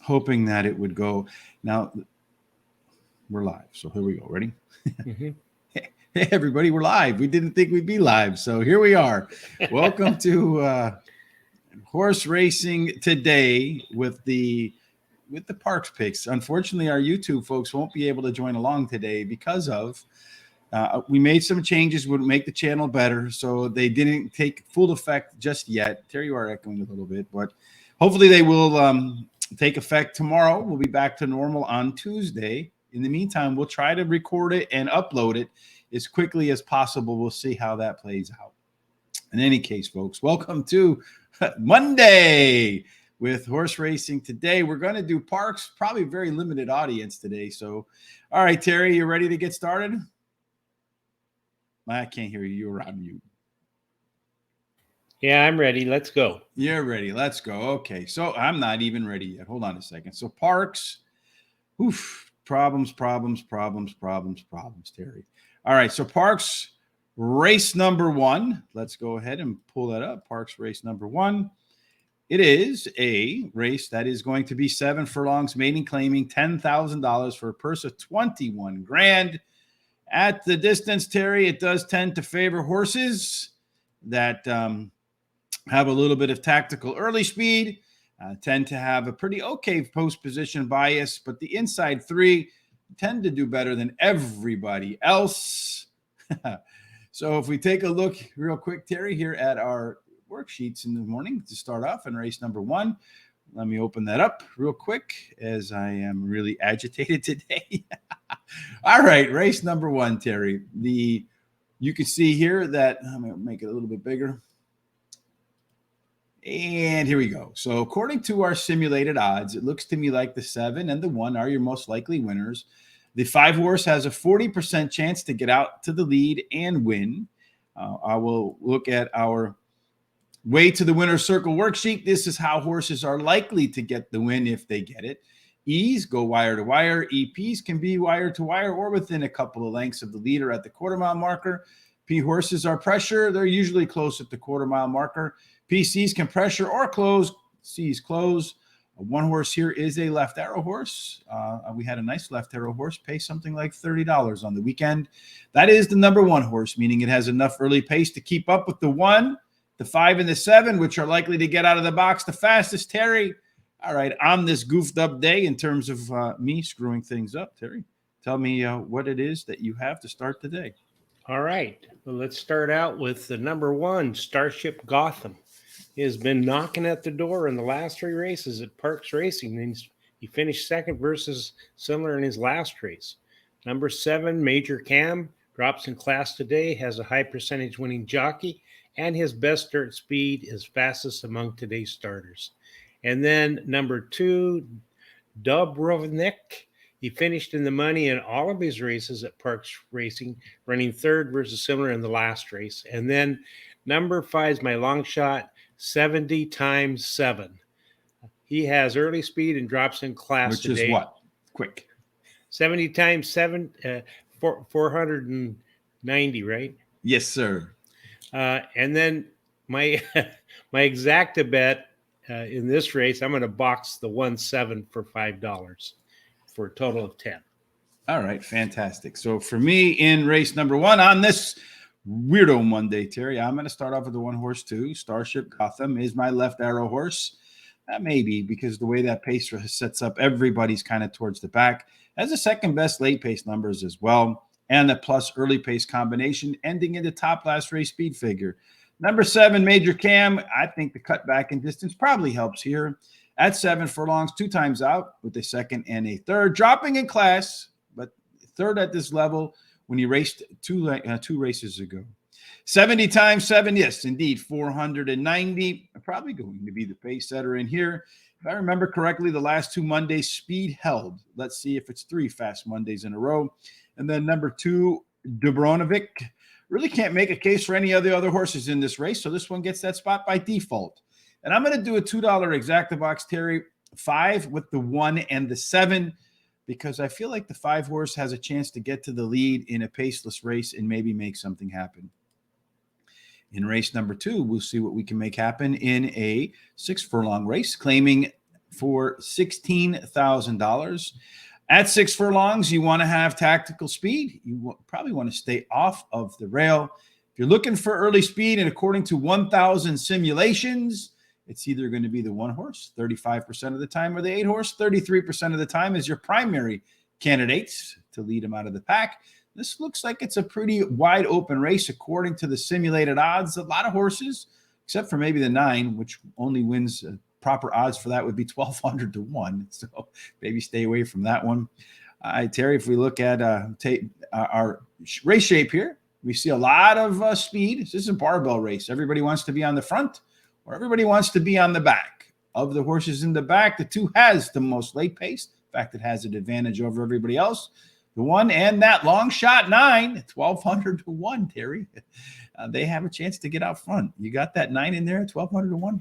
hoping that it would go. Now, we're live. So here we go. Ready? Mm-hmm. Hey, everybody, we're live. We didn't think we'd be live. So here we are. Welcome to horse racing today with the Parx picks. Unfortunately, our YouTube folks won't be able to join along today because of we made some changes would make the channel better, so they didn't take full effect just yet. Terry, you are echoing a little bit, but hopefully they will take effect tomorrow. We'll be back to normal on Tuesday. In the meantime, we'll try to record it and upload it as quickly as possible. We'll see how that plays out. In any case, folks, welcome to Monday with horse racing. Today, we're going to do Parx, probably a very limited audience today. So, all right, Terry, you ready to get started? I can't hear you. You're on mute. Yeah, I'm ready. Let's go. You're ready. Let's go. Okay. So I'm not even ready yet. Hold on a second. So Parx, problems, Terry. All right. So Parx race number 1. Let's go ahead and pull that up. Parx race number 1. It is a race that is going to be 7 furlongs, maiden claiming $10,000 for a purse of 21 grand. At the distance, Terry, it does tend to favor horses that have a little bit of tactical early speed, tend to have a pretty okay post position bias, but the inside 3 tend to do better than everybody else. So if we take a look real quick, Terry, here at our worksheets in the morning to start off in race number 1. Let me open that up real quick as I am really agitated today. All right, race number 1, Terry. You can see here that I'm going to make it a little bit bigger. And here we go. So according to our simulated odds, it looks to me like the 7 and the 1 are your most likely winners. The 5 horse has a 40% chance to get out to the lead and win. I will look at our way to the winner's circle worksheet. This is how horses are likely to get the win if they get it. E's go wire to wire. EPs can be wire to wire or within a couple of lengths of the leader at the quarter-mile marker. P horses are pressure. They're usually close at the quarter-mile marker. PCs can pressure or close. C's close. One horse here is a left arrow horse. We had a nice left arrow horse pay something like $30 on the weekend. That is the number 1 horse, meaning it has enough early pace to keep up with the 1, the 5, and the 7, which are likely to get out of the box the fastest. Terry, all right, on this goofed up day in terms of me screwing things up, Terry, tell me what it is that you have to start the day. All right. Well, let's start out with the number 1, Starship Gotham. He has been knocking at the door in the last 3 races at Parx Racing. And he finished second versus Similar in his last race. Number 7, Major Cam, drops in class today, has a high percentage winning jockey, and his best dirt speed is fastest among today's starters. And then number 2, Dubrovnik. He finished in the money in all of his races at Parx Racing, running 3rd versus Similar in the last race. And then number 5 is my long shot, 70 times 7. He has early speed and drops in class today. Which is what? Quick. 70 times 7, 490, right? Yes, sir. And then my exacta bet in this race, I'm going to box the 1-7 for $5 for a total of 10. All right, fantastic. So for me in race number 1 on this weirdo Monday, Terry, I'm going to start off with the 1 horse 2. Starship Gotham is my left arrow horse. That may be because the way that pace sets up, everybody's kind of towards the back. Has the second best late pace numbers as well, and the plus early pace combination ending in the top last race speed figure. Number 7, Major Cam. I think the cutback in distance probably helps here. At 7 furlongs, 2 times out with a 2nd and a 3rd, dropping in class, but 3rd at this level when he raced 2 races ago. 70 times 7, yes, indeed, 490. Probably going to be the pace setter in here. If I remember correctly, the last 2 Mondays, speed held. Let's see if it's 3 fast Mondays in a row. And then number 2, Dubrovnik. Really can't make a case for any of the other horses in this race, so this one gets that spot by default. And I'm going to do a $2 exacta box, Terry, 5 with the 1 and the 7, because I feel like the 5 horse has a chance to get to the lead in a paceless race and maybe make something happen. In race number 2, we'll see what we can make happen in a 6 furlong race, claiming for $16,000. At 6 furlongs, you want to have tactical speed. You probably want to stay off of the rail. If you're looking for early speed, and according to 1,000 simulations, it's either going to be the 1 horse 35% of the time or the 8 horse 33% of the time as your primary candidates to lead them out of the pack. This looks like it's a pretty wide open race according to the simulated odds. A lot of horses, except for maybe the 9, which only wins proper odds for that would be 1,200 to 1. So maybe stay away from that one. Terry, if we look at our race shape here, we see a lot of speed. This is a barbell race. Everybody wants to be on the front or everybody wants to be on the back. Of the horses in the back, the 2 has the most late pace. In fact, it has an advantage over everybody else. The 1 and that long shot 9, 1,200 to 1, Terry. They have a chance to get out front. You got that 9 in there at 1,200 to 1?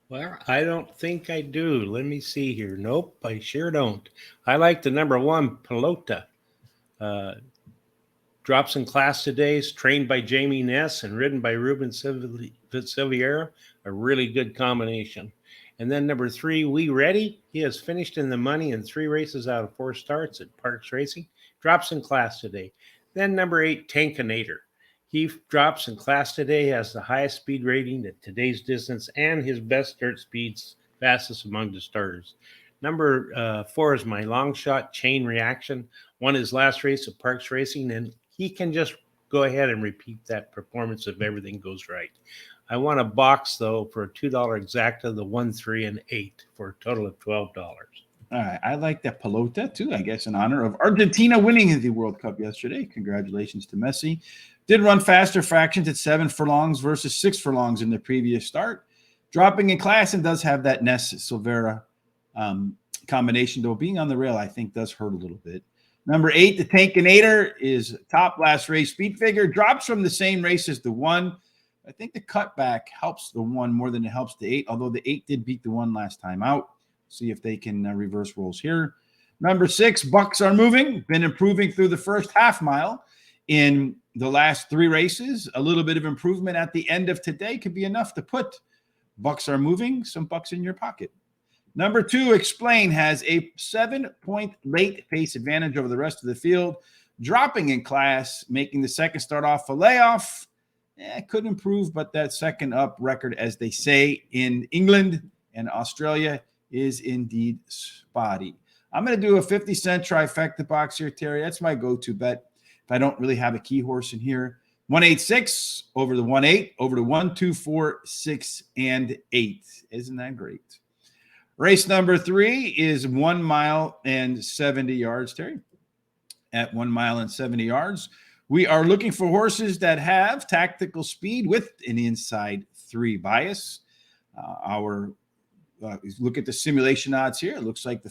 Well, I don't think I do. Let me see here. Nope, I sure don't. I like the number 1, Pelota. Drops in class today. Is trained by Jamie Ness and ridden by Ruben Silveira. A really good combination. And then number 3, We Ready. He has finished in the money in 3 races out of 4 starts at Parx Racing. Drops in class today. Then number 8, Tankinator. He drops in class today, has the highest speed rating at today's distance and his best dirt speeds, fastest among the starters. Number 4 is my long shot, Chain Reaction. Won his last race at Parx Racing, and he can just go ahead and repeat that performance if everything goes right. I want a box, though, for a $2 exacta, the 1, 3, and 8 for a total of $12. All right. I like that Pelota, too, I guess, in honor of Argentina winning the World Cup yesterday. Congratulations to Messi. Did run faster fractions at 7 furlongs versus 6 furlongs in the previous start. Dropping in class and does have that Ness-Silveira combination, though being on the rail, I think, does hurt a little bit. Number 8, the Tankinator, is top last race speed figure. Drops from the same race as the 1. I think the cutback helps the 1 more than it helps the 8, although the 8 did beat the 1 last time out. See if they can reverse roles here. Number 6, Bucks Are Moving. Been improving through the first half mile in the last 3 races. A little bit of improvement at the end of today could be enough to put Bucks Are Moving, some bucks in your pocket. Number 2, Explain, has a 7-point late pace advantage over the rest of the field. Dropping in class, making the second start off a layoff. Could improve, but that second up record, as they say in England and Australia, is indeed spotty. I'm going to do a 50-cent trifecta box here, Terry. That's my go-to bet if I don't really have a key horse in here. 186 over the 18 over the 1, 2, 4, 6, and 8. Isn't that great? Race number 3 is 1 mile and 70 yards, Terry. At 1 mile and 70 yards, we are looking for horses that have tactical speed with an inside 3 bias. Look at the simulation odds here. It looks like the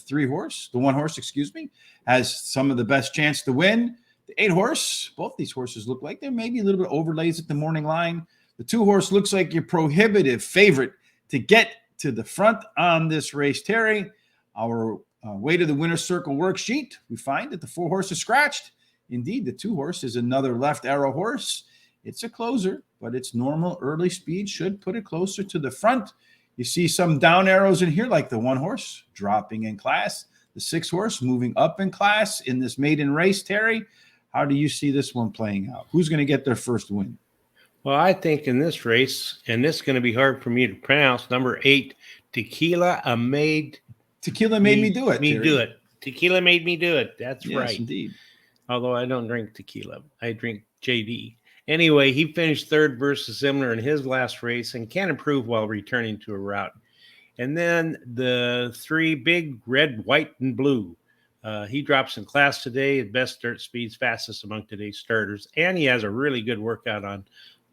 1 horse, has some of the best chance to win. The 8 horse, both these horses look like there may be a little bit of overlays at the morning line. The 2 horse looks like your prohibitive favorite to get to the front on this race, Terry. Our way to the winner's circle worksheet, we find that the 4 horse is scratched. Indeed, the 2 horse is another left arrow horse. It's a closer, but its normal early speed should put it closer to the front. You see some down arrows in here, like the 1 horse dropping in class, the 6 horse moving up in class in this maiden race, Terry. How do you see this one playing out? Who's going to get their first win? Well, I think in this race, and this is going to be hard for me to pronounce, number 8, Tequila Made Me Do It. Tequila Made Me Do It. That's yes, right. Indeed. Although I don't drink tequila. I drink JD. Anyway, he finished 3rd versus similar in his last race and can improve while returning to a route. And then the 3 big red, white, and blue. He drops in class today at best dirt speeds, fastest among today's starters. And he has a really good workout on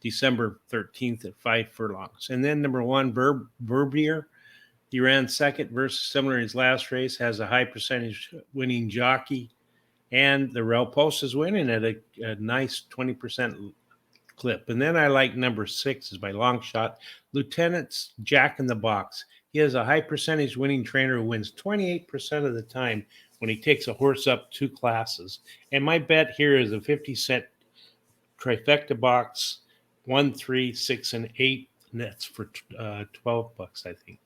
December 13th at 5 furlongs. And then number 1, Verbier. He ran 2nd versus similar in his last race, has a high percentage winning jockey. And the Rail Post is winning at a nice 20% clip. And then I like number 6 is my long shot, Lieutenant's Jack in the Box. He has a high percentage winning trainer who wins 28% of the time when he takes a horse up 2 classes. And my bet here is a 50-cent trifecta box, 1, 3, 6, and 8 nets for $12, I think.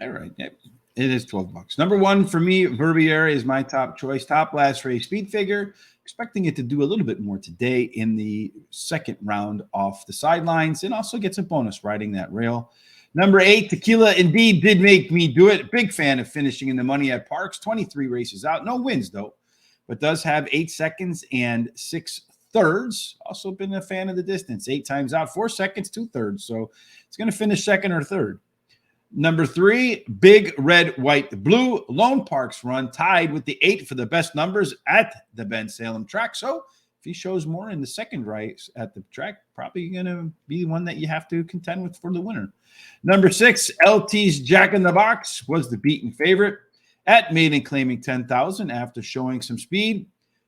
All right. Yep. It is $12. Number 1 for me, Verbier is my top choice. Top last race speed figure. Expecting it to do a little bit more today in the second round off the sidelines, and also gets a bonus riding that rail. Number 8, Tequila Indeed did make me do it. Big fan of finishing in the money at Parx. 23 races out. No wins, though, but does have 8 seconds and 6 thirds. Also been a fan of the distance. 8 times out, 4 seconds, 2 thirds. So it's going to finish second or third. Number 3, Big Red, White, Blue. Lone Parx run tied with the 8 for the best numbers at the Ben Salem track. So if he shows more in the second race at the track, probably going to be one that you have to contend with for the winner. Number 6, LT's Jack in the Box was the beaten favorite at maiden, claiming 10,000 after showing some speed.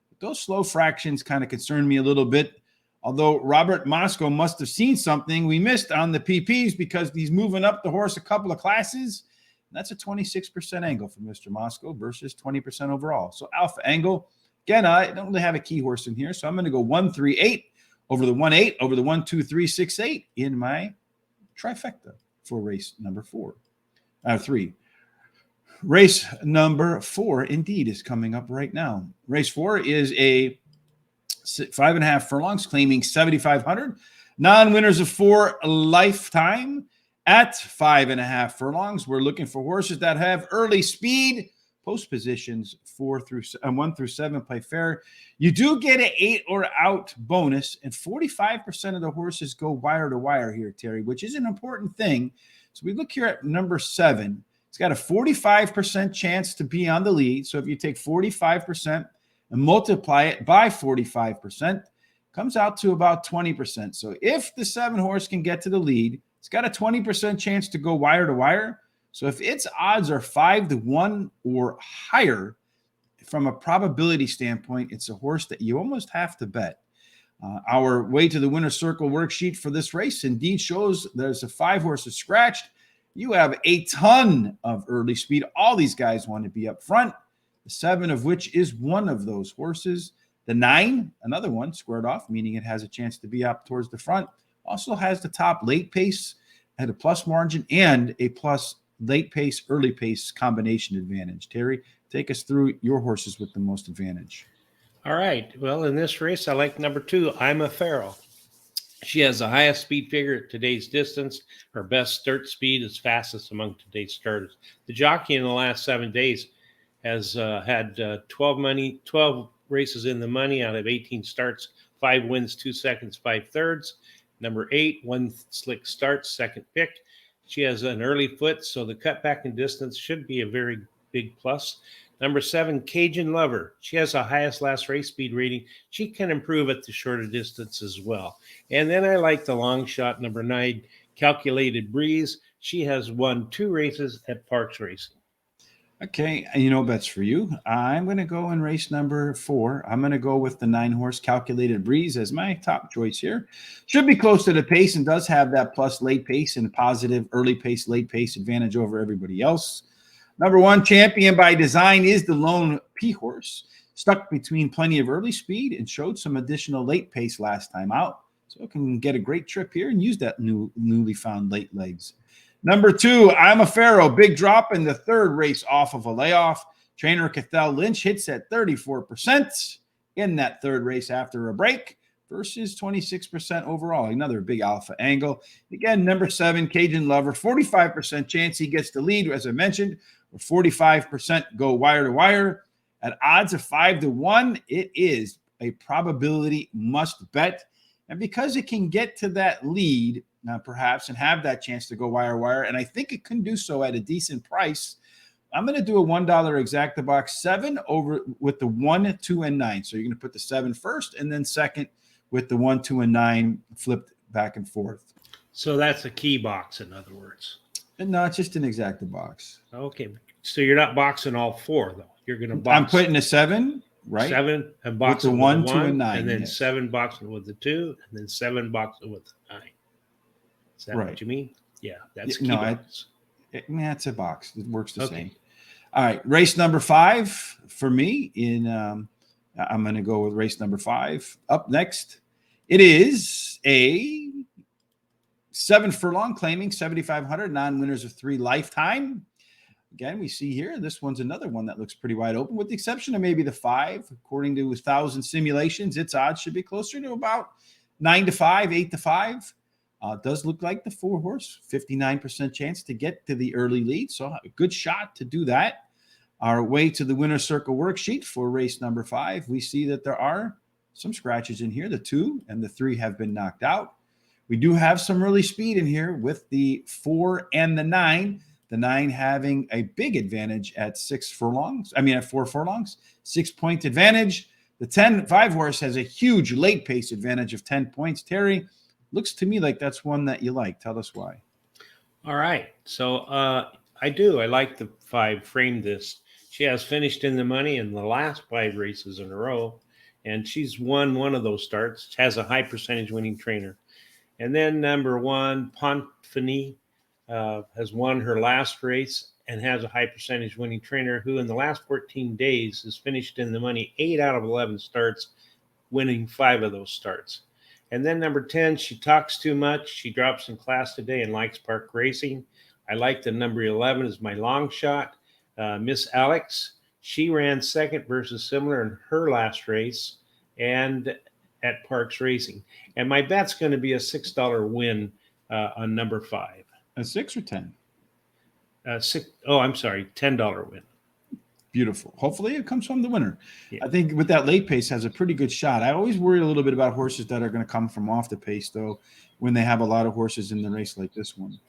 But those slow fractions kind of concern me a little bit. Although Robert Moscow must have seen something we missed on the PPs because he's moving up the horse a couple of classes. That's a 26% angle for Mr. Moscow versus 20% overall. So alpha angle. Again, I don't really have a key horse in here, so I'm going to go 1-3-8 over the 1-8 over the 1-2-3-6-8 in my trifecta for race number 3. Race number 4 indeed is coming up right now. Race 4 is a 5.5 furlongs, claiming 7,500. Non-winners of 4 lifetime at 5.5 furlongs. We're looking for horses that have early speed. Post positions 1 through 7 play fair. You do get an 8 or out bonus, and 45% of the horses go wire to wire here, Terry, which is an important thing. So we look here at number 7. It's got a 45% chance to be on the lead. So if you take 45% and multiply it by 45%, comes out to about 20%. So if the 7 horse can get to the lead, it's got a 20% chance to go wire to wire. So if its odds are 5-1 or higher, from a probability standpoint, it's a horse that you almost have to bet. Our way to the winner's circle worksheet for this race indeed shows there's a 5 horses scratched. You have a ton of early speed. All these guys want to be up front. The 7 of which is one of those horses. The 9, another one, squared off, meaning it has a chance to be up towards the front. Also has the top late pace at a plus margin and a plus late pace, early pace combination advantage. Terry, take us through your horses with the most advantage. All right. Well, in this race, I like number 2, I'm a Pharaoh. She has the highest speed figure at today's distance. Her best start speed is fastest among today's starters. The jockey in the last 7 days has had 12 races in the money out of 18 starts, 5 wins, 2 seconds, 5 thirds. Number 8, 1 slick start, second pick. She has an early foot, so the cutback in distance should be a very big plus. Number 7, Cajun Lover. She has the highest last race speed rating. She can improve at the shorter distance as well. And then I like the long shot, number 9, Calculated Breeze. She has won 2 races at Parx Racing. Okay, bets for you. I'm going to go in race number 4. I'm going to go with the 9 horse Calculated Breeze as my top choice here. Should be close to the pace and does have that plus late pace and positive early pace, late pace advantage over everybody else. Number 1, Champion by Design, is the lone P horse. Stuck between plenty of early speed and showed some additional late pace last time out. So it can get a great trip here and use that newly found late legs. Number 2, I'm a Pharaoh. Big drop in the 3rd race off of a layoff. Trainer Cathal Lynch hits at 34% in that 3rd race after a break versus 26% overall. Another big alpha angle. Again, number 7, Cajun Lover. 45% chance he gets the lead, as I mentioned. 45% go wire to wire. At odds of 5-1, it is a probability must bet. And because it can get to that lead, perhaps, and have that chance to go wire, and I think it can do so at a decent price, I'm going to do a $1 exacta box 7 over with the 1, 2, and 9. So you're going to put the 7 first and then second with the 1, 2, and 9 flipped back and forth. So that's a key box, in other words. No, it's just an exacta box. Okay. So you're not boxing all 4, though. You're going to box. I'm putting a 7, right? 7 and boxing with the 1, 2, and 9. And then yes. 7 boxing with the 2, and then 7 boxing with the 9. Is that right. what you mean? Yeah, that's key no, box. It's a box. It works the same. All right, race number 5 for me. I'm going to go with race number 5. Up next, it is a 7 furlong, claiming 7,500. Non-winners of 3 lifetime. Again, we see here, this one's another one that looks pretty wide open, with the exception of maybe the 5. According to 1,000 simulations, its odds should be closer to about 9-5, 8-5. Does look like the 4 horse, 59% chance to get to the early lead. So a good shot to do that. Our way to the winner's circle worksheet for race number 5. We see that there are some scratches in here. The 2 and the 3 have been knocked out. We do have some early speed in here with the 4 and the 9. The 9 having a big advantage at 4 furlongs, 6-point advantage. The 5 horse has a huge late pace advantage of 10 points. Terry, looks to me like that's one that you like. Tell us why. All right. So I do. I like the 5 frame this. She has finished in the money in the last 5 races in a row, and she's won one of those starts. Has a high percentage winning trainer. And then number 1, Pontfini, has won her last race and has a high percentage winning trainer who in the last 14 days has finished in the money 8 out of 11 starts, winning 5 of those starts. And then number 10, She Talks Too Much. She drops in class today and likes Park Racing. I like the number 11 as my long shot. Miss Alex, she ran second versus similar in her last race and at Parx Racing. And my bet's going to be a $6 win on number 5. A 6 or 10? $10 win. Beautiful. Hopefully it comes from the winner. Yeah. I think with that late pace has a pretty good shot. I always worry a little bit about horses that are going to come from off the pace, though, when they have a lot of horses in the race like this one.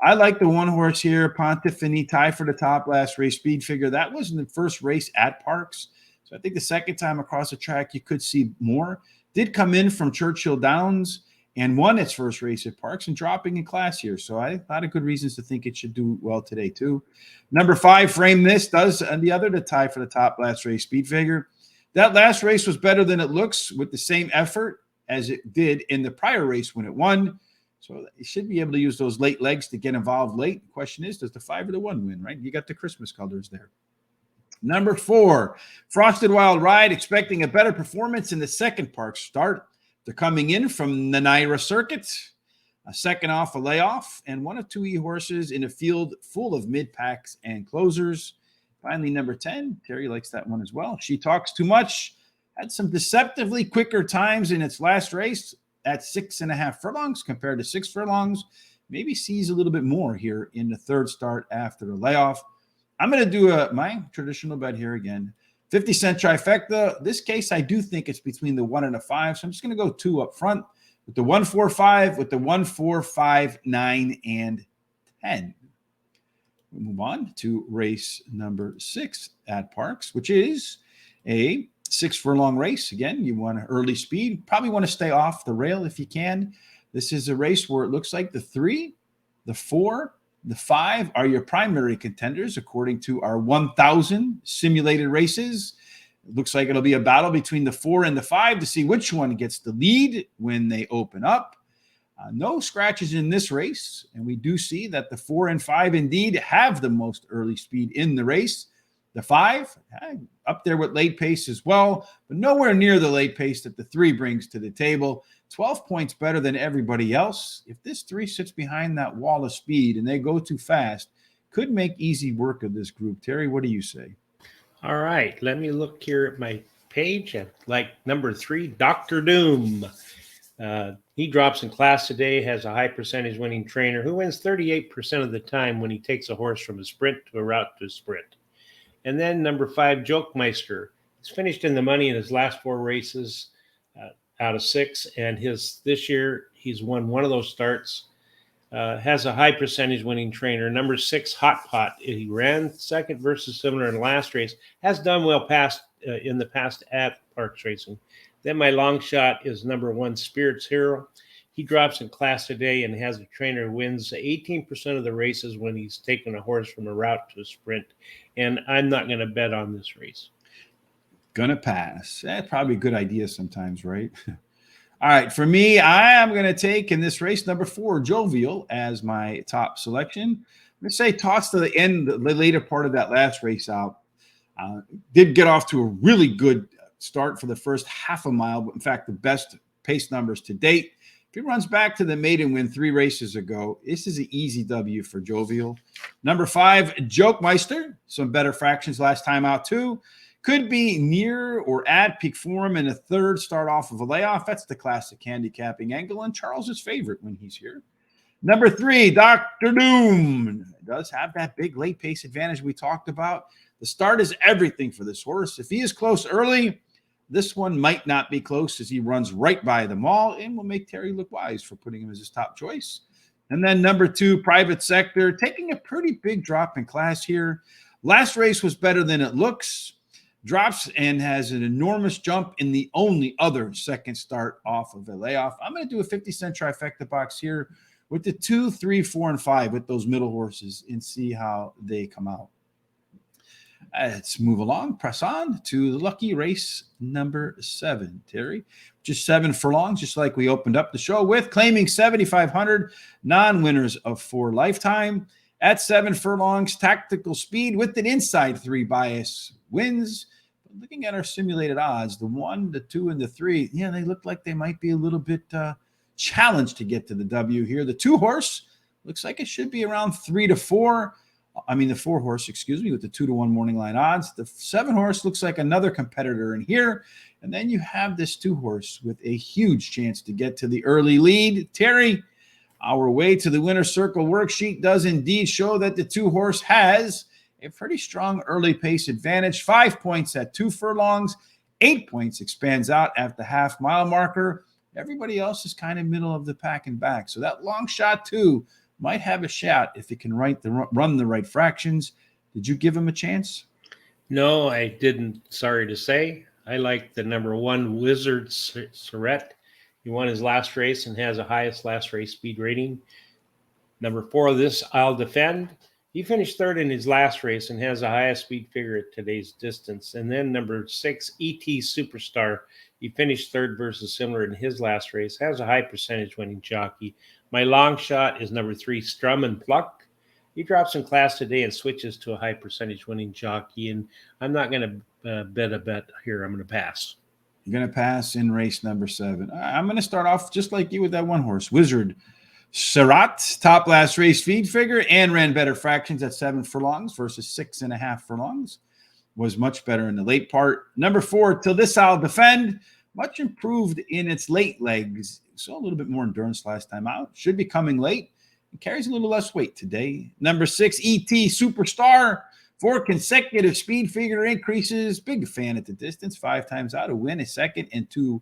I like the 1 horse here, Pontefini, tie for the top last race, speed figure. That was in the first race at Parx. So I think the second time across the track, you could see more. Did come in from Churchill Downs and won its first race at Parx and dropping in class here. So I thought of good reasons to think it should do well today too. Number 5, Frame This, does and the other to tie for the top last race, speed figure. That last race was better than it looks with the same effort as it did in the prior race when it won. So you should be able to use those late legs to get involved late. The question is, does the 5 or the 1 win, right? You got the Christmas colors there. Number 4, Frosted Wild Ride, expecting a better performance in the second Parx start. They're coming in from the Naira circuit, a second off a layoff, and 1 of 2 horses in a field full of mid-packs and closers. Finally, number 10, Terry likes that one as well. She Talks Too Much, had some deceptively quicker times in its last race at 6.5 furlongs compared to 6 furlongs. Maybe sees a little bit more here in the third start after a layoff. I'm going to do my traditional bet here again. 50-cent trifecta. This case, I do think it's between the 1 and a 5. So I'm just going to go 2 up front with the 1, 4, 5, with the 1, 4, 5, 9, and 10. We'll move on to race number 6 at Parx, which is a 6 furlong race. Again, you want early speed. Probably want to stay off the rail if you can. This is a race where it looks like the 3, the 4, the 5 are your primary contenders, according to our 1,000 simulated races. It looks like it'll be a battle between the 4 and the 5 to see which one gets the lead when they open up. No scratches in this race, and we do see that the 4 and 5 indeed have the most early speed in the race. The 5, up there with late pace as well, but nowhere near the late pace that the 3 brings to the table. 12 points better than everybody else. If this 3 sits behind that wall of speed and they go too fast, could make easy work of this group. Terry, what do you say? All right. Let me look here at my page. I like number 3, Dr. Doom. He drops in class today, has a high percentage winning trainer who wins 38% of the time when he takes a horse from a sprint to a route to a sprint. And then number 5, Jokemeister. He's finished in the money in his last 4 races out of 6, and this year he's won one of those starts. Has a high percentage winning trainer. Number 6, Hot Pot. He ran second versus similar in the last race. Has done well in the past at Parx Racing. Then my long shot is number 1, Spirits Hero. He drops in class today and has a trainer who wins 18% of the races when he's taken a horse from a route to a sprint. And I'm not going to bet on this race. Gonna pass. That's probably a good idea sometimes, right? All right, for me, I am going to take in this race number 4, Jovial, as my top selection. I'm going to say toss to the end, the later part of that last race out. Did get off to a really good start for the first half a mile, but in fact, the best pace numbers to date. If he runs back to the maiden win 3 races ago, this is an easy W for Jovial. Number 5, Jokemeister. Some better fractions last time out, too. Could be near or at peak form in a third start off of a layoff. That's the classic handicapping angle, and Charles's favorite when he's here. Number 3, Dr. Doom. Does have that big late pace advantage we talked about. The start is everything for this horse. If he is close early, this one might not be close as he runs right by them all and will make Terry look wise for putting him as his top choice. And then number 2, Private Sector, taking a pretty big drop in class here. Last race was better than it looks. Drops and has an enormous jump in the only other second start off of a layoff. I'm going to do a 50-cent trifecta box here with the 2, 3, 4, and 5 with those middle horses and see how they come out. Let's move along, press on to the lucky race number 7, Terry. Just 7 furlongs, just like we opened up the show with, claiming 7,500 non-winners of 4 lifetime. At 7 furlongs, tactical speed with an inside 3 bias wins. Looking at our simulated odds, the 1, the 2, and the 3, yeah, they look like they might be a little bit challenged to get to the W here. The 2 horse looks like it should be around 3 to 4. The 4 horse, with the 2 to 1 morning line odds. The 7 horse looks like another competitor in here. And then you have this 2 horse with a huge chance to get to the early lead. Terry, our way to the winner's circle worksheet does indeed show that the 2 horse has a pretty strong early pace advantage. 5 points at 2 furlongs, 8 points expands out at the half mile marker. Everybody else is kind of middle of the pack and back. So that long shot 2 might have a shot if it can run the right fractions. Did you give him a chance? No, I didn't. Sorry to say. I like the number 1, Wizard Surrett. He won his last race and has the highest last race speed rating. Number 4, this I'll defend. He finished 3rd in his last race and has the highest speed figure at today's distance. And then number 6, ET Superstar. He finished 3rd versus similar in his last race, has a high percentage winning jockey. My long shot is number 3, Strum and Pluck. He drops in class today and switches to a high percentage winning jockey. And I'm not going to bet a bet here. I'm going to pass. You're going to pass in race number 7. I'm going to start off just like you with that 1 horse, Wizard Surrett, top last race feed figure and ran better fractions at 7 furlongs versus 6.5 furlongs. Was much better in the late part. Number 4, Till This I'll Defend. Much improved in its late legs. So a little bit more endurance last time out. Should be coming late. It carries a little less weight today. Number 6, ET Superstar. 4 consecutive speed figure increases. Big fan at the distance. 5 times out. A win, a second, and 2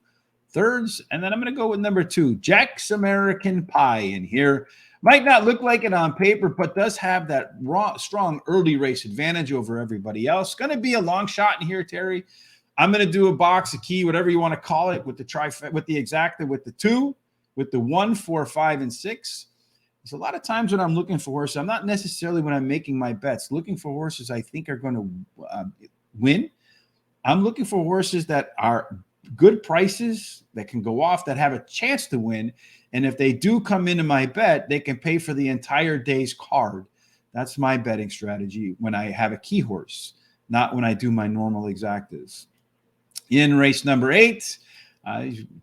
thirds. And then I'm going to go with number 2, Jack's American Pie in here. Might not look like it on paper, but does have that strong early race advantage over everybody else. Going to be a long shot in here, Terry. I'm going to do a box, a key, whatever you want to call it, with the exacta, with the 2, with the 1, 4, 5, and 6. There's a lot of times when I'm looking for horses, I'm not necessarily when I'm making my bets looking for horses I think are going to win. I'm looking for horses that are good prices, that can go off, that have a chance to win. And if they do come into my bet, they can pay for the entire day's card. That's my betting strategy when I have a key horse, not when I do my normal exactas. In race number 8,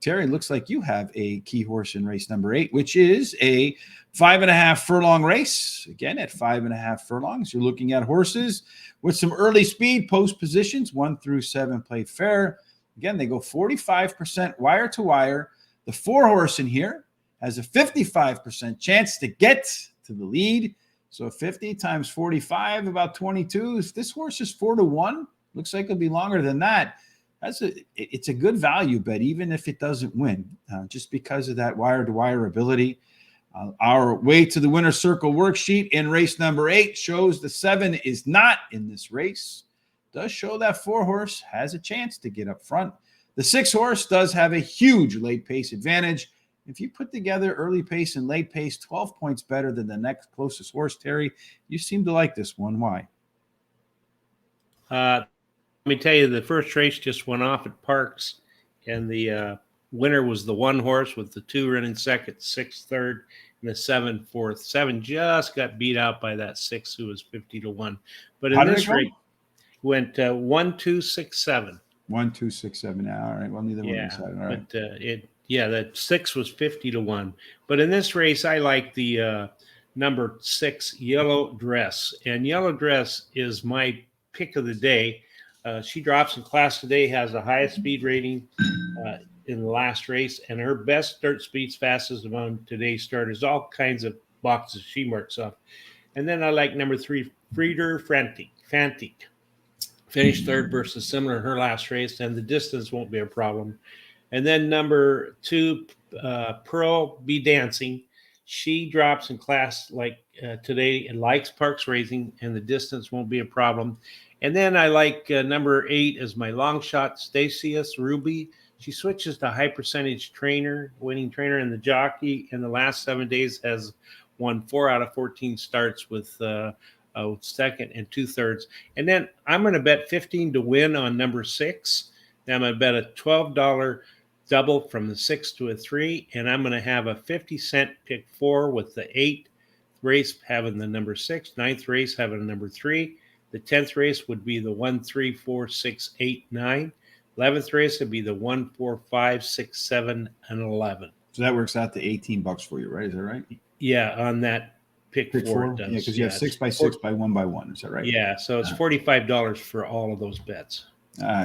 Terry, looks like you have a key horse in race number 8, which is a 5.5 furlong race. Again, at 5.5 furlongs, you're looking at horses with some early speed, post positions, 1 through 7 play fair. Again, they go 45% wire to wire. The 4 horse in here has a 55% chance to get to the lead. So 50 times 45, about 22. If this horse is 4 to 1, looks like it'll be longer than that. It's a good value bet, even if it doesn't win, just because of that wire-to-wire ability. Our way to the winner's circle worksheet in race number 8 shows the 7 is not in this race. Does show that 4 horse has a chance to get up front. The 6 horse does have a huge late pace advantage. If you put together early pace and late pace, 12 points better than the next closest horse, Terry. You seem to like this one. Why? Let me tell you, the first race just went off at Parx, and the winner was the 1 horse with the 2 running second, 6 third, and the 7 fourth. 7 just got beat out by that 6 who was 50 to 1. But in this race, went 1, 2, 6, 7. 1, 2, 6, 7. All right. Well, neither one decided. All right. But Yeah, that 6 was 50-1. But in this race, I like the number 6, Yellow Dress. And Yellow Dress is my pick of the day. She drops in class today, has the highest speed rating in the last race, and her best start speeds, fastest among today's starters, all kinds of boxes she marks off. And then I like number 3, Frieder Fantique. Finished third versus similar in her last race, and the distance won't be a problem. And then number 2, Pearl Be Dancing. She drops in class like today and likes Parx Racing, and the distance won't be a problem. And then I like number 8 as my long shot, Stasius Ruby. She switches to high percentage trainer, winning trainer, and the jockey in the last 7 days has won 4 out of 14 starts with a second and 2/3. And then I'm going to bet 15 to win on number 6. Then I'm going to bet a $12 double from the 6 to a 3, and I'm going to have a 50-cent pick 4 with the 8th race having the number 6, 9th race having the number 3. The 10th race would be the 1, 3, 4, 6, 8, 9. 11th race would be the 1, 4, 5, 6, 7, and 11. So that works out to $18 for you, right? Is that right? Yeah, on that pick 4. It does. Yeah, because you have 6 by 6 by 1 by 1. Is that right? Yeah, so it's $45 for all of those bets.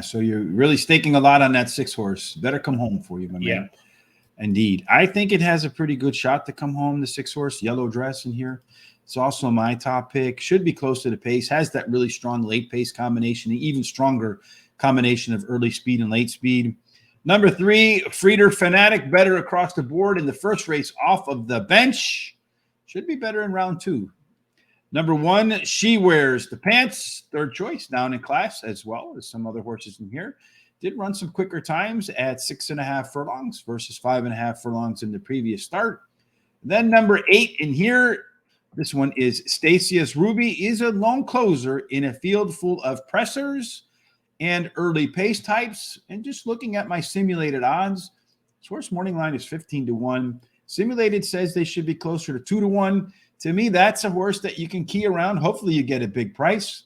So you're really staking a lot on that 6 horse. Better come home for you, my man. Indeed. I think it has a pretty good shot to come home, the 6 horse, Yellow Dress in here. It's also my top pick. Should be close to the pace. Has that really strong late pace combination, an even stronger combination of early speed and late speed. Number 3, Frieder Fanatic, better across the board in the first race off of the bench. Should be better in round 2. Number 1, She Wears the Pants, third choice, down in class as well as some other horses in here. Did run some quicker times at 6.5 furlongs versus 5.5 furlongs in the previous start. Then number 8 in here, this one is Stasius Ruby, is a lone closer in a field full of pressers and early pace types. And just looking at my simulated odds, this horse morning line is 15 to 1. Simulated says they should be closer to 2 to 1. To me, that's a horse that you can key around. Hopefully you get a big price.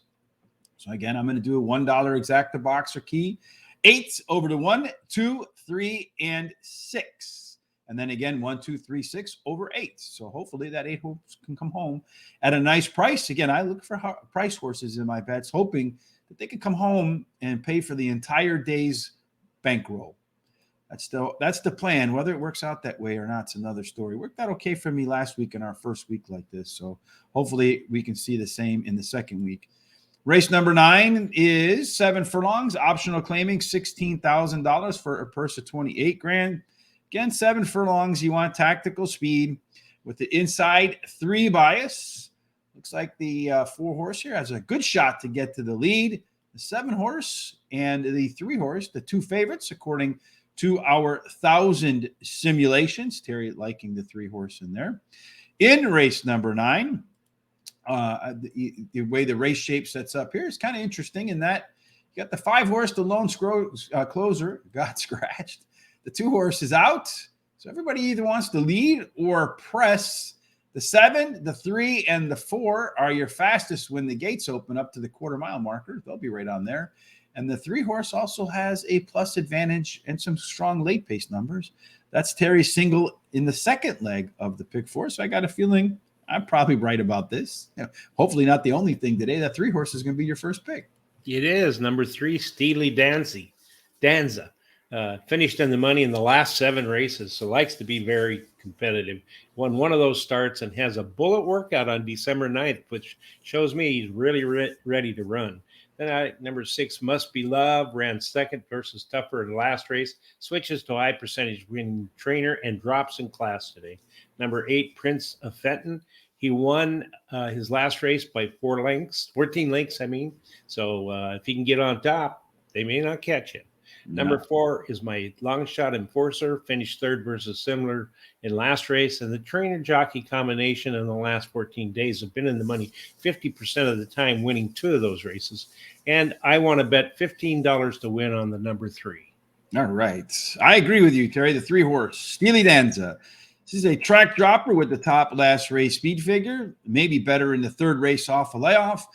So again, I'm going to do a $1 exacta box or key. 8 over to 1, 2, 3, and 6. And then again, 1, 2, 3, 6 over 8. So hopefully that 8 horse can come home at a nice price. Again, I look for price horses in my bets, hoping that they can come home and pay for the entire day's bankroll. That's the plan. Whether it works out that way or not, it's another story. Worked out okay for me last week in our first week like this. So hopefully we can see the same in the second week. Race number 9 is 7 furlongs, optional claiming $16,000 for a purse of $28,000. Again, 7 furlongs. You want tactical speed with the inside 3 bias. Looks like the 4 horse here has a good shot to get to the lead. The 7 horse and the 3 horse, the 2 favorites, according to our 1,000 simulations. Terry liking the 3 horse in there. In race number 9, the way the race shape sets up here is kind of interesting in that you got the 5 horse, the lone closer, got scratched. The 2 horse is out. So everybody either wants to lead or press. The 7, the 3, and the 4 are your fastest when the gates open up to the quarter-mile marker. They'll be right on there. And the 3 horse also has a plus advantage and some strong late pace numbers. That's Terry's single in the second leg of the pick 4. So I got a feeling I'm probably right about this. Hopefully not the only thing today. That 3 horse is going to be your first pick. It is. Number 3, Steely Danza. Finished in the money in the last 7 races, so likes to be very competitive. Won one of those starts and has a bullet workout on December 9th, which shows me he's really ready to run. Then number 6, Must Be Love, ran second versus Tougher in the last race, switches to high percentage winning trainer and drops in class today. Number 8, Prince of Fenton. He won his last race by 14 lengths, I mean. So if he can get on top, they may not catch him. Number 4 is my long shot enforcer, finished third versus similar in last race. And the trainer jockey combination in the last 14 days have been in the money 50% of the time, winning 2 of those races. And I want to bet $15 to win on the number 3. All right. I agree with you, Terry. The 3 horse, Steely Danza. This is a track dropper with the top last race speed figure, maybe better in the 3rd race off a layoff.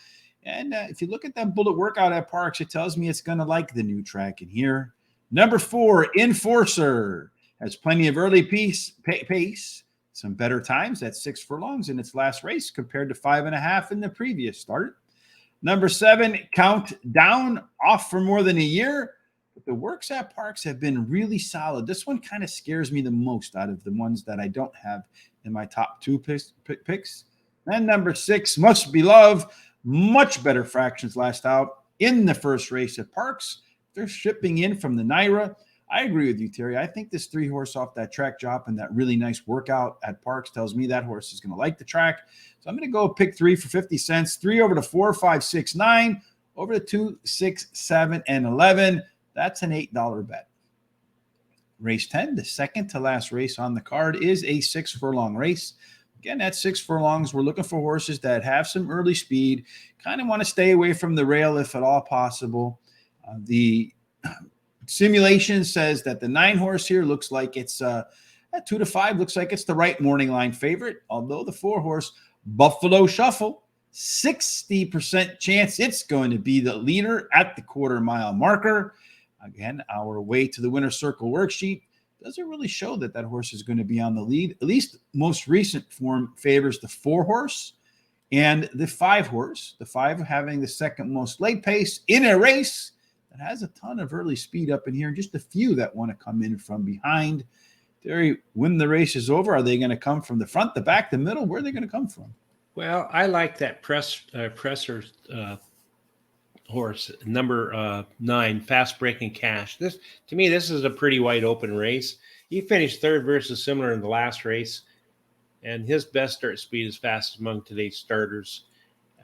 And if you look at that bullet workout at Parx, it tells me it's going to like the new track in here. Number 4, Enforcer. Has plenty of early pace, some better times at 6 furlongs in its last race compared to 5.5 in the previous start. Number 7, Count Down, off for more than a year. But the works at Parx have been really solid. This one kind of scares me the most out of the ones that I don't have in my top 2 picks. And number 6, Must Be Love, much better fractions last out in the first race at Parx. They're shipping in from the Naira. I agree with you, Terry. I think this 3-horse off that track drop and that really nice workout at Parx tells me that horse is going to like the track. So I'm going to go pick 3 for 50 cents. 3 over to 4, 5, 6, 9, over to 2, 6, 7, and 11. That's an $8 bet. Race 10, the second to last race on the card, is a 6 furlong race. Again, at 6 furlongs, we're looking for horses that have some early speed, kind of want to stay away from the rail if at all possible. The simulation says that the 9-horse here looks like it's at 2 to 5, looks like it's the right morning line favorite, although the 4-horse Buffalo Shuffle, 60% chance it's going to be the leader at the quarter-mile marker. Again, our way to the winner's circle worksheet doesn't really show that that horse is going to be on the lead. At least most recent form favors the 4-horse and the 5-horse, the 5 having the second most late pace in a race that has a ton of early speed up in here, and just a few that want to come in from behind. Terry, when the race is over, are they going to come from the front, the back, the middle? Where are they going to come from? Well, I like that presser horse, number 9, Fast Breaking Cash. This, to me, this is a pretty wide open race. He finished 3rd versus similar in the last race, and his best start speed is fastest among today's starters.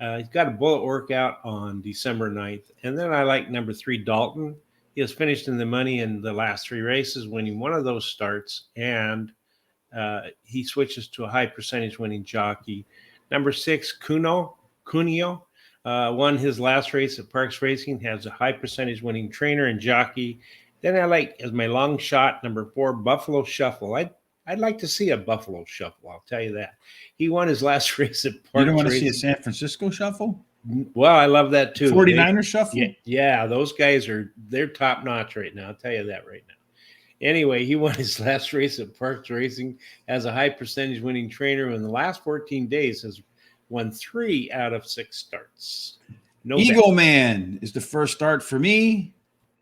He's got a bullet workout on December 9th. And then I like number 3, Dalton. He has finished in the money in the last 3 races, winning one of those starts, and he switches to a high percentage winning jockey. Number 6, Cuneo, won his last race at Parx Racing, has a high percentage winning trainer and jockey. Then I like, as my long shot, number 4, Buffalo Shuffle. I'd like to see a Buffalo Shuffle, I'll tell you that. He won his last race at Parx. You don't want to see a San Francisco Shuffle? Well, I love that too. 49ers Shuffle? Yeah, those guys they're top notch right now. I'll tell you that right now. Anyway, he won his last race at Parx Racing as a high percentage winning trainer. In the last 14 days has won 3 out of 6 starts. No Eagle Man is the first start for me.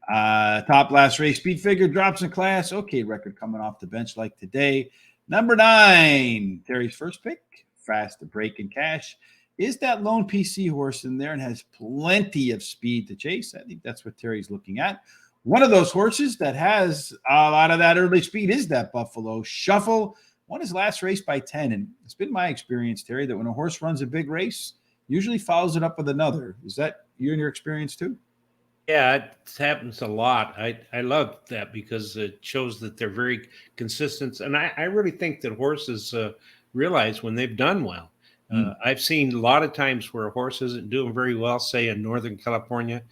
Top last race speed figure drops in class. Okay, record coming off the bench like today. Number 9, Terry's first pick, Fast Breaking Cash, is that lone PC horse in there and has plenty of speed to chase. I think that's what Terry's looking at. One of those horses that has a lot of that early speed is that Buffalo Shuffle. Won his last race by 10, and it's been my experience, Terry, that when a horse runs a big race, usually follows it up with another. Is that you and your experience too? Yeah, it happens a lot. I love that because it shows that they're very consistent. And I really think that horses realize when they've done well. I've seen a lot of times where a horse isn't doing very well, say in Northern California,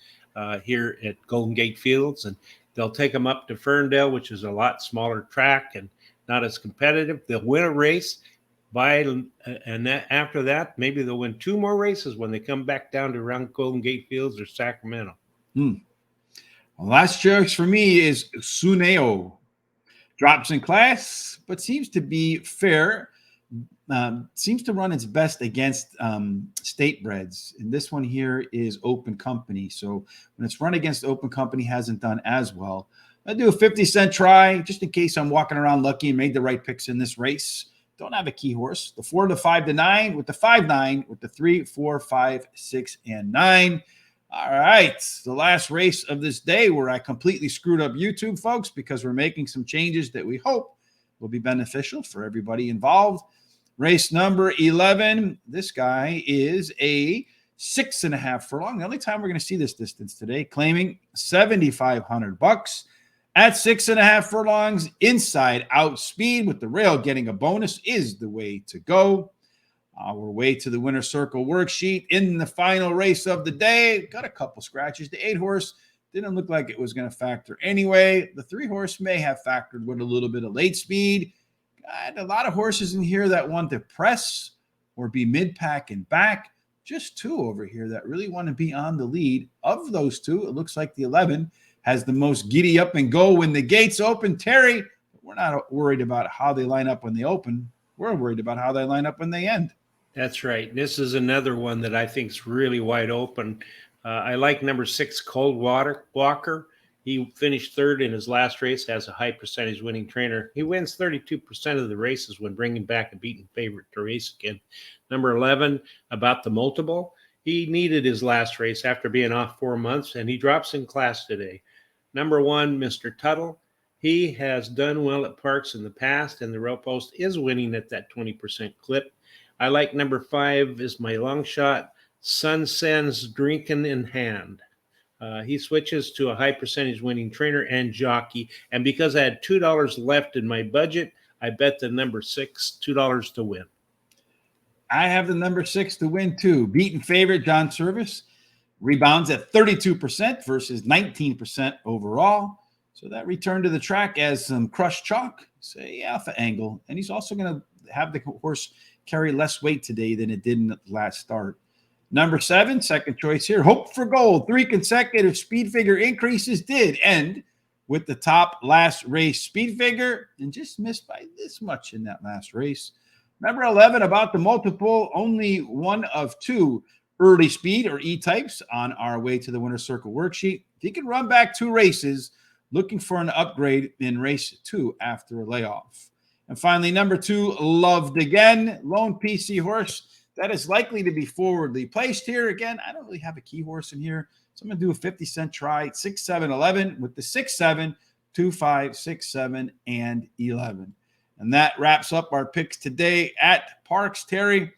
here at Golden Gate Fields, and they'll take them up to Ferndale, which is a lot smaller track and not as competitive. They'll win a race after that, maybe they'll win 2 more races when they come back down to around Golden Gate Fields or Sacramento. Well, last choice for me is Suneo. Drops in class, but seems to be fair. Seems to run its best against state breds. And this one here is Open Company. So when it's run against Open Company, hasn't done as well. I'll do a 50-cent try just in case I'm walking around lucky and made the right picks in this race. Don't have a key horse. The 4, the 5, the 9, with the 5, 9, with the 3, 4, 5, 6, and 9. All right, the last race of this day where I completely screwed up YouTube, folks, because we're making some changes that we hope will be beneficial for everybody involved. Race number 11. This guy is a 6.5 furlong. The only time we're going to see this distance today, claiming $7,500 at 6.5 furlongs. Inside out speed with the rail getting a bonus is the way to go. Our way to the winner's circle worksheet in the final race of the day. Got a couple scratches. The 8-horse didn't look like it was going to factor anyway. The 3-horse may have factored with a little bit of late speed. Got a lot of horses in here that want to press or be mid-pack and back. Just 2 over here that really want to be on the lead. Of those 2, it looks like the 11 has the most giddy up and go when the gates open. Terry, we're not worried about how they line up when they open. We're worried about how they line up when they end. That's right. This is another one that I think is really wide open. I like number 6, Cold Water Walker. He finished third in his last race, has a high percentage winning trainer. He wins 32% of the races when bringing back a beaten favorite to race again. Number 11, About the Multiple. He needed his last race after being off 4 months, and he drops in class today. Number 1, Mr. Tuttle. He has done well at Parx in the past, and the rail post is winning at that 20% clip. I like number 5 is my long shot, Sun Sends Drinking in Hand. He switches to a high percentage winning trainer and jockey. And because I had $2 left in my budget, I bet the number 6, $2 to win. I have the number 6 to win too. Beaten favorite, John Service, rebounds at 32% versus 19% overall. So that return to the track as some crushed chalk, say alpha angle. And he's also going to have the horse carry less weight today than it did in the last start. Number 7, second choice here, Hope for Gold. 3 consecutive speed figure increases did end with the top last race speed figure and just missed by this much in that last race. Number 11, About the Multiple, only one of 2 early speed or E-types on our way to the winner's circle worksheet. He can run back 2 races, looking for an upgrade in race 2 after a layoff. And finally, number 2, Loved Again, lone PC horse that is likely to be forwardly placed here. Again, I don't really have a key horse in here, so I'm going to do a 50-cent try, 6, 7, 11 with the 6, 7, 2, 5, 6, 7, and 11. And that wraps up our picks today at Parx. Terry,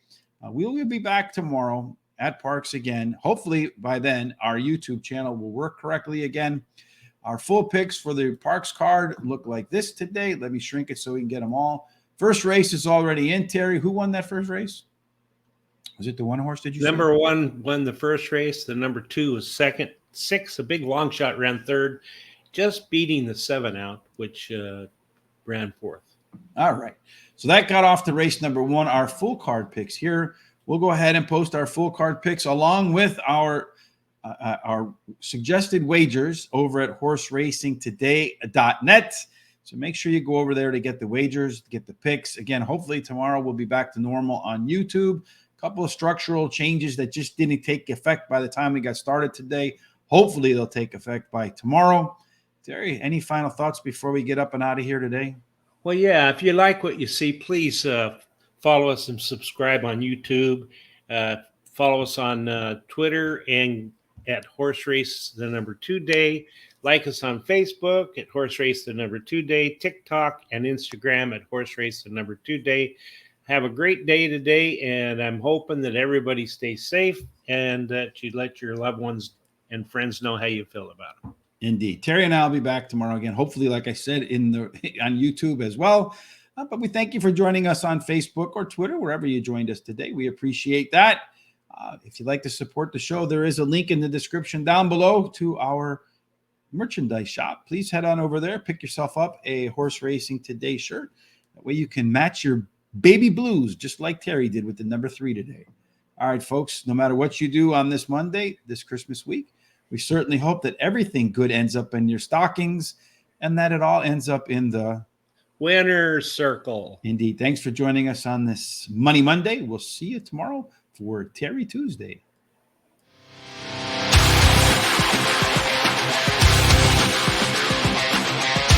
we will be back tomorrow at Parx again. Hopefully by then our YouTube channel will work correctly again. Our full picks for the Parx card look like this today. Let me shrink it so we can get them all. First race is already in, Terry. Who won that first race? Was it the one horse, did you Number say? 1 won the first race. The number 2 was second. 6, a big long shot, ran third, just beating the 7 out, which ran fourth. All right. So that got off to race number 1. Our full card picks here. We'll go ahead and post our full card picks along with our suggested wagers over at horseracingtoday.net. So make sure you go over there to get the wagers, to get the picks. Again, hopefully tomorrow we'll be back to normal on YouTube. A couple of structural changes that just didn't take effect by the time we got started today. Hopefully they'll take effect by tomorrow. Terry, any final thoughts before we get up and out of here today? Well, yeah, if you like what you see, please follow us and subscribe on YouTube. Follow us on Twitter and at Horse Race the number 2 Day. Like us on Facebook at Horse Race the number 2 Day, TikTok and Instagram at Horse Race the number 2 Day. Have a great day today, and I'm hoping that everybody stays safe and that you let your loved ones and friends know how you feel about it. Indeed. Terry and I will be back tomorrow again, hopefully, like I said, on YouTube as well. But we thank you for joining us on Facebook or Twitter, wherever you joined us today. We appreciate that. If you'd like to support the show, there is a link in the description down below to our merchandise shop. Please head on over there, pick yourself up a Horse Racing Today shirt. That way you can match your baby blues, just like Terry did with the number 3 today. All right, folks, no matter what you do on this Monday, this Christmas week, we certainly hope that everything good ends up in your stockings and that it all ends up in the winner's circle. Indeed. Thanks for joining us on this Money Monday. We'll see you tomorrow for Terry Tuesday.